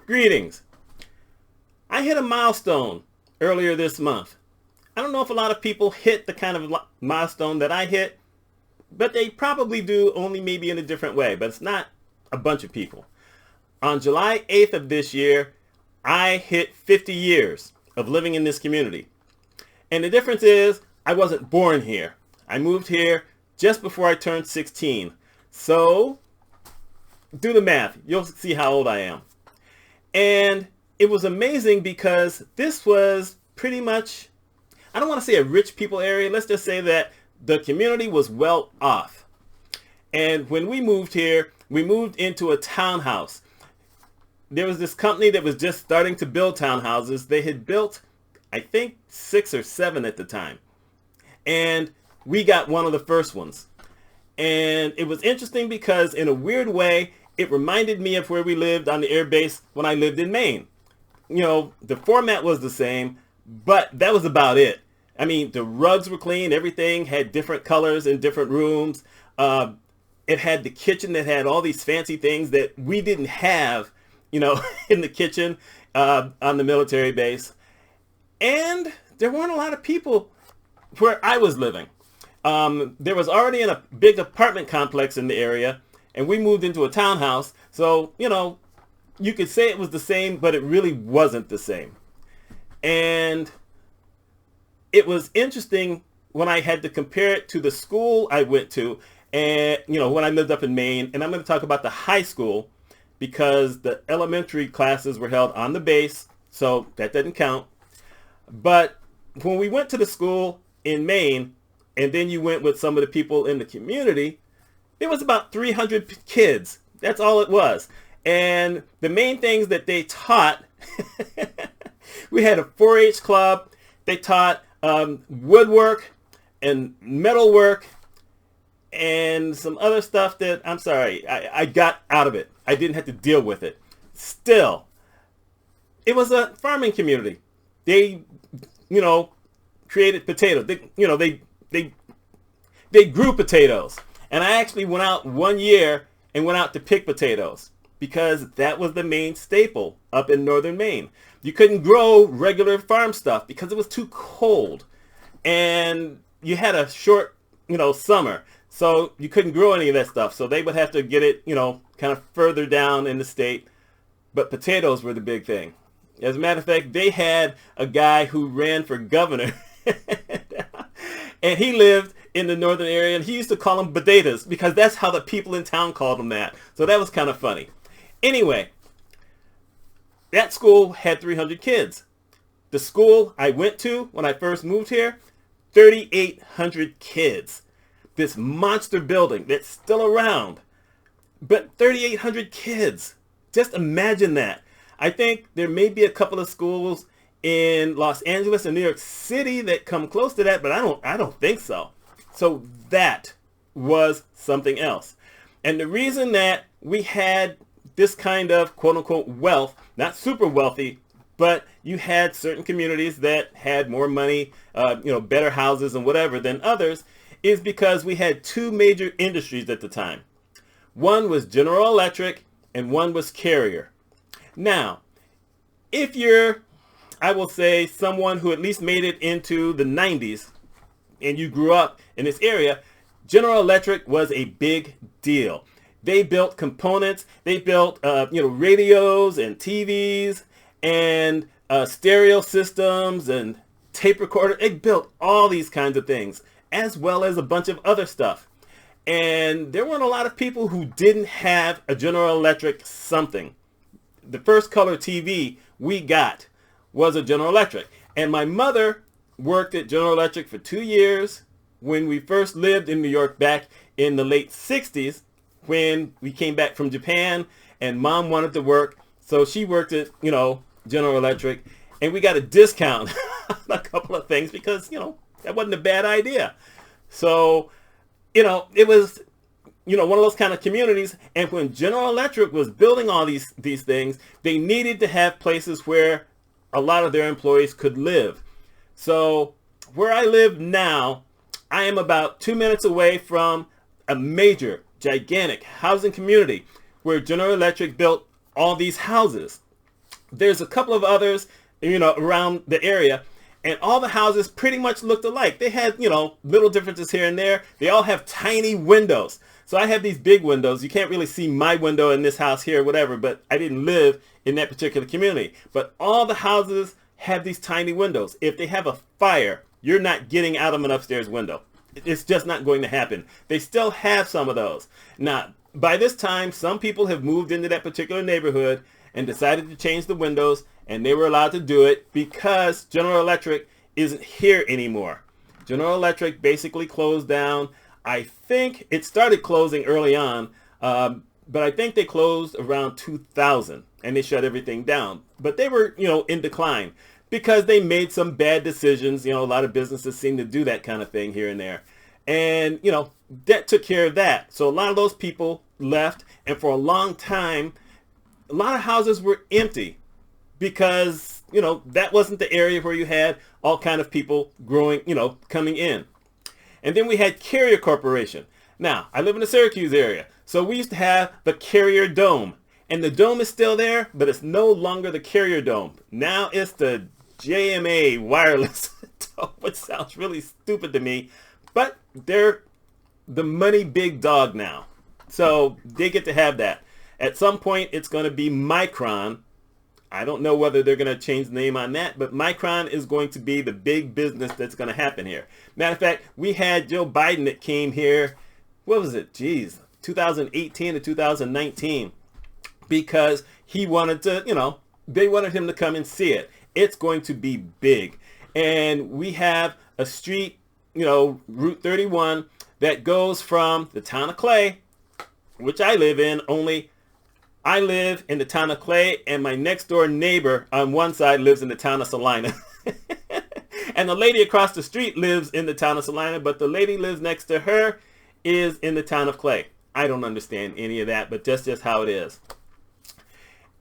Greetings. I hit a milestone earlier this month. I don't know if a lot of people hit the kind of milestone that I hit, but they probably do, only maybe in a different way, but it's not a bunch of people. On July 8th of this year, I hit 50 years of living in this community. And the difference is I wasn't born here. I moved here just before I turned 16. So do the math. You'll see how old I am. And it was amazing because this was pretty much, I don't want to say a rich people area. Let's just say that the community was well off. And when we moved here, we moved into a townhouse. There was this company that was just starting to build townhouses. They had built, I think, 6 or 7 at the time. And we got one of the first ones. And it was interesting because in a weird way, it reminded me of where we lived on the air base when I lived in Maine. You know, the format was the same, but that was about it. I mean, the rugs were clean. Everything had different colors in different rooms. It had the kitchen that had all these fancy things that we didn't have, you know, in the kitchen on the military base. And there weren't a lot of people where I was living. There was already a big apartment complex in the area, and we moved into a townhouse. So, you know, you could say it was the same, but it really wasn't the same. And it was interesting when I had to compare it to the school I went to, and, you know, when I lived up in Maine. And I'm going to talk about the high school because the elementary classes were held on the base, so that doesn't count. But when we went to the school in Maine, and then you went with some of the people in the community, there was about 300 kids. That's all it was. And the main things that they taught, we had a 4-H club. They taught woodwork and metalwork and some other stuff that, I'm sorry, I got out of it. I didn't have to deal with it. Still, it was a farming community. They, you know, created potatoes. They grew potatoes. And I actually went out one year and went out to pick potatoes because that was the main staple up in northern Maine. You couldn't grow regular farm stuff because it was too cold. And you had a short, you know, summer. So you couldn't grow any of that stuff. So they would have to get it, you know, kind of further down in the state. But potatoes were the big thing. As a matter of fact, they had a guy who ran for governor. And he lived in the northern area, and he used to call them potatoes because that's how the people in town called them that. So that was kind of funny. Anyway, that school had 300 kids. The school I went to when I first moved here, 3,800 kids. This monster building that's still around, but 3,800 kids. Just imagine that. I think there may be a couple of schools in Los Angeles and New York City that come close to that, but I don't think so. So that was something else. And the reason that we had this kind of quote unquote wealth, not super wealthy, but you had certain communities that had more money, you know, better houses and whatever than others, is because we had 2 major industries at the time. One was General Electric and one was Carrier. Now, if you're, I will say, someone who at least made it into the 90s and you grew up in this area, General Electric was a big deal. They built components. They built, you know, radios and TVs and stereo systems and tape recorder. They built all these kinds of things, as well as a bunch of other stuff. And there weren't a lot of people who didn't have a General Electric something. The first color TV we got was a General Electric. And my mother worked at General Electric for 2 years when we first lived in New York back in the late 60s when we came back from Japan and Mom wanted to work. So she worked at, you know, General Electric, and we got a discount on a couple of things because, you know, that wasn't a bad idea. So, you know, it was, you know, one of those kind of communities. And when General Electric was building all these things, they needed to have places where a lot of their employees could live. So where I live now, I am about 2 minutes away from a major, gigantic housing community where General Electric built all these houses. There's a couple of others, around the area, and all the houses pretty much looked alike. They had, little differences here and there. They all have tiny windows. So I have these big windows. You can't really see my window in this house here, whatever, but I didn't live in that particular community. But all the houses have these tiny windows. If they have a fire, you're not getting out of an upstairs window. It's just not going to happen. They still have some of those. Now, by this time, some people have moved into that particular neighborhood and decided to change the windows, and they were allowed to do it because General Electric isn't here anymore. General Electric basically closed down. I think it started closing early on, but I think they closed around 2000 and they shut everything down. But they were, in decline because they made some bad decisions. A lot of businesses seem to do that kind of thing here and there. And, that took care of that. So a lot of those people left, and for a long time, a lot of houses were empty because, that wasn't the area where you had all kind of people growing, coming in. And then we had Carrier Corporation. Now, I live in the Syracuse area, so we used to have the Carrier Dome. And the dome is still there, but it's no longer the Carrier Dome. Now it's the JMA Wireless Dome, which sounds really stupid to me. But they're the money big dog now. So they get to have that. At some point, it's going to be Micron. I don't know whether they're going to change the name on that, but Micron is going to be the big business that's going to happen here. Matter of fact, we had Joe Biden that came here, 2018 to 2019, because he wanted to, they wanted him to come and see it. It's going to be big. And we have a street, Route 31, that goes from the town of Clay, which I live in, only I live in the town of Clay, and my next door neighbor on one side lives in the town of Salina. And the lady across the street lives in the town of Salina, but the lady lives next to her is in the town of Clay. I don't understand any of that, but that's just how it is.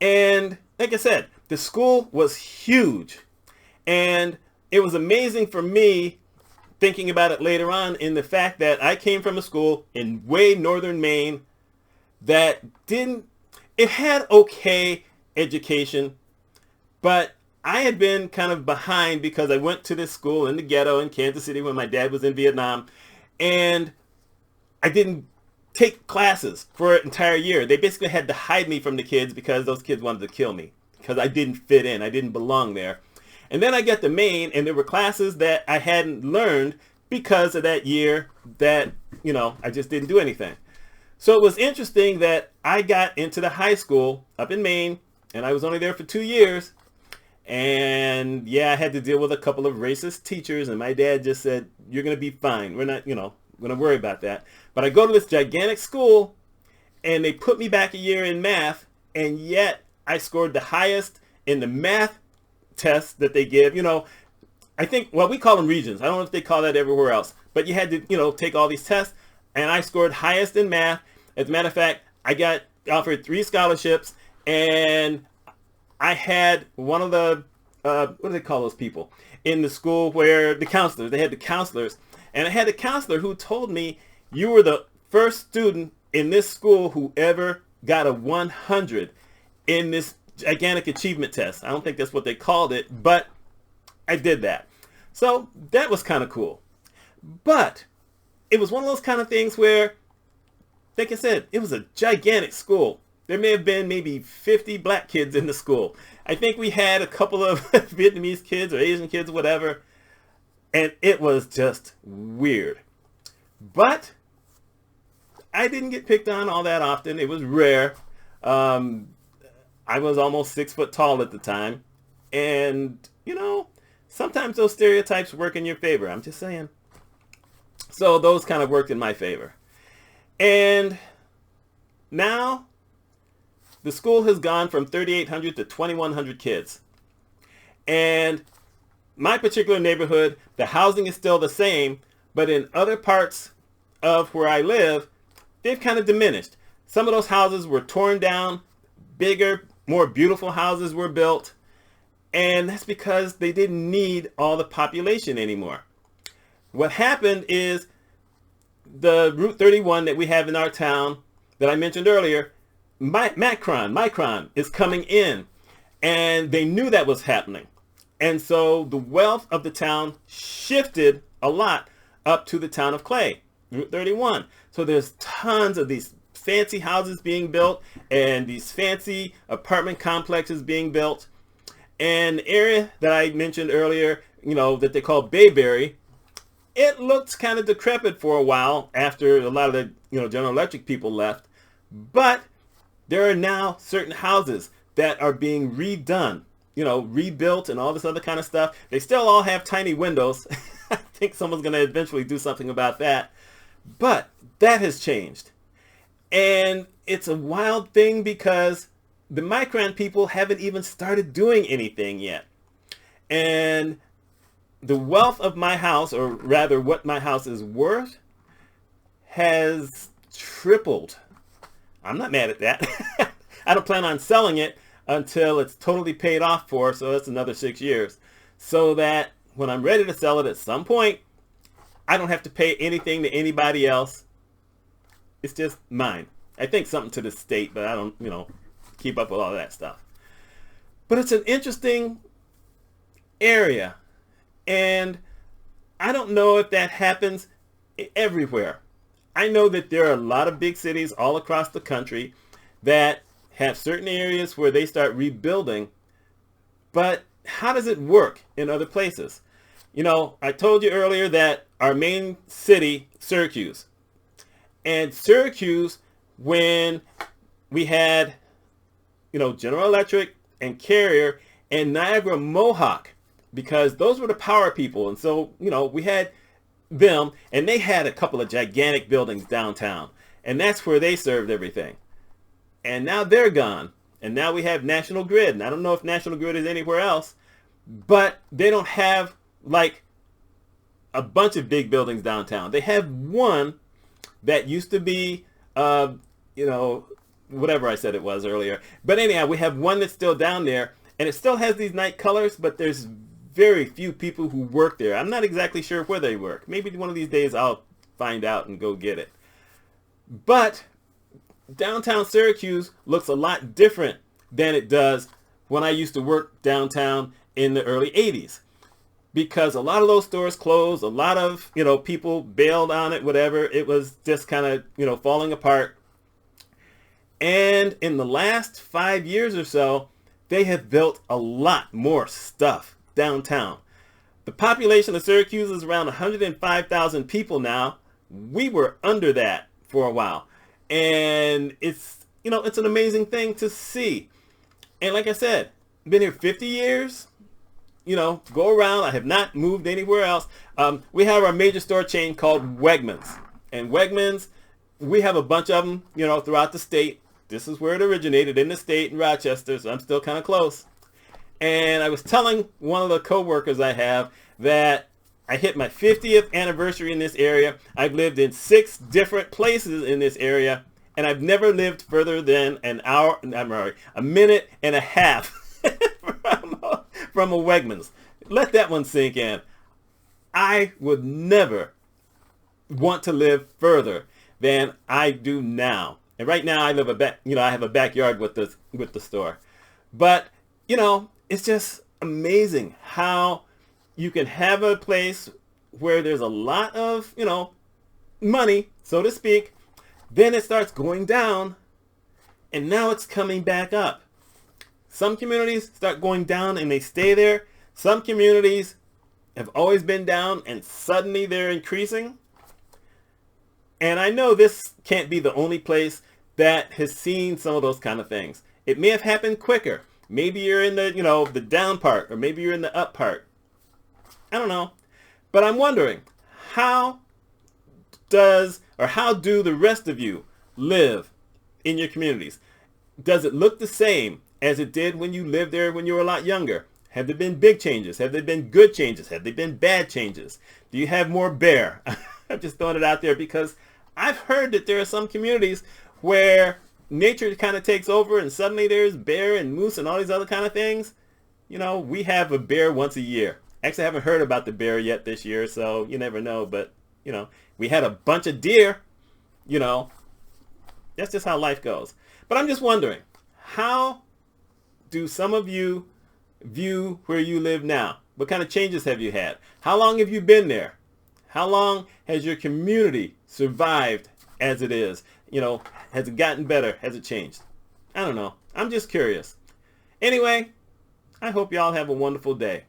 And like I said, the school was huge. And it was amazing for me, thinking about it later on, in the fact that I came from a school in way northern Maine that it had okay education, but I had been kind of behind because I went to this school in the ghetto in Kansas City when my dad was in Vietnam, and I didn't take classes for an entire year. They basically had to hide me from the kids because those kids wanted to kill me because I didn't fit in. I didn't belong there. And then I got to Maine, and there were classes that I hadn't learned because of that year that, I just didn't do anything. So it was interesting that I got into the high school up in Maine, and I was only there for 2 years. And yeah, I had to deal with a couple of racist teachers, and my dad just said, you're going to be fine. We're not, going to worry about that. But I go to this gigantic school, and they put me back a year in math, and yet I scored the highest in the math tests that they give. I think, we call them regions. I don't know if they call that everywhere else. But you had to, take all these tests, and I scored highest in math. As a matter of fact, I got offered 3 scholarships, and I had one of the, what do they call those people in the school where the counselors, they had the counselors, and I had a counselor who told me, you were the first student in this school who ever got a 100 in this gigantic achievement test. I don't think that's what they called it, but I did that. So that was kind of cool. But it was one of those kind of things where, like I said, it was a gigantic school. There may have been maybe 50 black kids in the school. I think we had a couple of Vietnamese kids or Asian kids, whatever. And it was just weird. But I didn't get picked on all that often. It was rare. I was almost 6 foot tall at the time. And, sometimes those stereotypes work in your favor. I'm just saying. So those kind of worked in my favor. And now the school has gone from 3,800 to 2,100 kids. And my particular neighborhood, the housing is still the same, but in other parts of where I live, they've kind of diminished. Some of those houses were torn down, bigger, more beautiful houses were built, and that's because they didn't need all the population anymore. What happened is the Route 31 that we have in our town that I mentioned earlier, Micron is coming in. And they knew that was happening. And so the wealth of the town shifted a lot up to the town of Clay, Route 31. So there's tons of these fancy houses being built and these fancy apartment complexes being built. And the area that I mentioned earlier, that they call Bayberry, it looked kind of decrepit for a while after a lot of the, General Electric people left. But there are now certain houses that are being redone, rebuilt and all this other kind of stuff. They still all have tiny windows. I think someone's going to eventually do something about that. But that has changed. And it's a wild thing because the Micron people haven't even started doing anything yet. And the wealth of my house, or rather what my house is worth, has tripled. I'm not mad at that. I don't plan on selling it until it's totally paid off for, so that's another 6 years. So that when I'm ready to sell it at some point, I don't have to pay anything to anybody else. It's just mine. I think something to the state, but I don't, keep up with all that stuff. But it's an interesting area. And I don't know if that happens everywhere. I know that there are a lot of big cities all across the country that have certain areas where they start rebuilding. But how does it work in other places? I told you earlier that our main city, Syracuse. And Syracuse, when we had, General Electric and Carrier and Niagara Mohawk, because those were the power people. And so, we had them, and they had a couple of gigantic buildings downtown. And that's where they served everything. And now they're gone. And now we have National Grid. And I don't know if National Grid is anywhere else, but they don't have, like, a bunch of big buildings downtown. They have one that used to be, whatever I said it was earlier. But anyhow, we have one that's still down there, and it still has these night colors, but there's very few people who work there. I'm not exactly sure where they work. Maybe one of these days I'll find out and go get it. But downtown Syracuse looks a lot different than it does when I used to work downtown in the early 80s. Because a lot of those stores closed, a lot of, people bailed on it, whatever. It was just kind of, falling apart. And in the last 5 years or so, they have built a lot more stuff downtown. The population of Syracuse is around 105,000 people now. We were under that for a while. And it's, it's an amazing thing to see. And like I said, been here 50 years. Go around. I have not moved anywhere else. We have our major store chain called Wegmans. And Wegmans, we have a bunch of them, throughout the state. This is where it originated, in the state, in Rochester, so I'm still kind of close. And I was telling one of the coworkers I have that I hit my 50th anniversary in this area. I've lived in 6 different places in this area, and I've never lived further than a minute and a half from a Wegmans. Let that one sink in. I would never want to live further than I do now. And right now I live I have a backyard with the store. But, it's just amazing how you can have a place where there's a lot of, money, so to speak. Then it starts going down, and now it's coming back up. Some communities start going down and they stay there. Some communities have always been down and suddenly they're increasing. And I know this can't be the only place that has seen some of those kind of things. It may have happened quicker. Maybe you're in the, the down part, or maybe you're in the up part. I don't know. But I'm wondering, how do the rest of you live in your communities? Does it look the same as it did when you lived there when you were a lot younger? Have there been big changes? Have there been good changes? Have there been bad changes? Do you have more bear? I'm just throwing it out there because I've heard that there are some communities where nature kind of takes over and suddenly there's bear and moose and all these other kind of things. We have a bear once a year. Actually, I haven't heard about the bear yet this year, so you never know. But, we had a bunch of deer. That's just how life goes. But I'm just wondering, how do some of you view where you live now? What kind of changes have you had? How long have you been there? How long has your community survived as it is? You know, has it gotten better? Has it changed? I don't know. I'm just curious. Anyway, I hope y'all have a wonderful day.